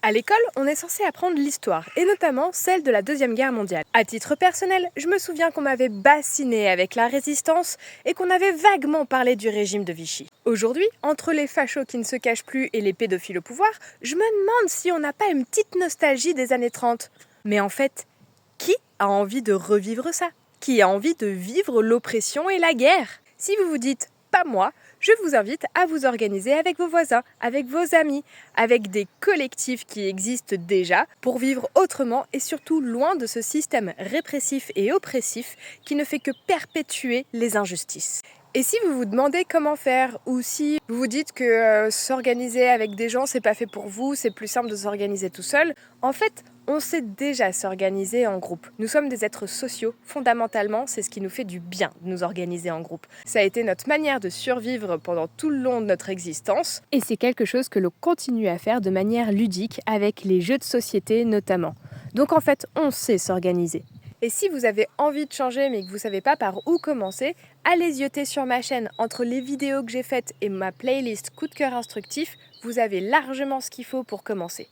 À l'école, on est censé apprendre l'histoire, et notamment celle de la Deuxième Guerre mondiale. À titre personnel, je me souviens qu'on m'avait bassiné avec la résistance et qu'on avait vaguement parlé du régime de Vichy. Aujourd'hui, entre les fachos qui ne se cachent plus et les pédophiles au pouvoir, je me demande si on n'a pas une petite nostalgie des années 30. Mais en fait, qui a envie de revivre ça? Qui a envie de vivre l'oppression et la guerre? Si vous vous dites « pas moi », je vous invite à vous organiser avec vos voisins, avec vos amis, avec des collectifs qui existent déjà pour vivre autrement et surtout loin de ce système répressif et oppressif qui ne fait que perpétuer les injustices. Et si vous vous demandez comment faire, ou si vous vous dites que s'organiser avec des gens c'est pas fait pour vous, c'est plus simple de s'organiser tout seul, en fait, on sait déjà s'organiser en groupe. Nous sommes des êtres sociaux, fondamentalement, c'est ce qui nous fait du bien de nous organiser en groupe. Ça a été notre manière de survivre pendant tout le long de notre existence, et c'est quelque chose que l'on continue à faire de manière ludique avec les jeux de société notamment. Donc en fait, on sait s'organiser. Et si vous avez envie de changer mais que vous ne savez pas par où commencer, allez zioter sur ma chaîne. Entre les vidéos que j'ai faites et ma playlist coup de cœur instructif, vous avez largement ce qu'il faut pour commencer.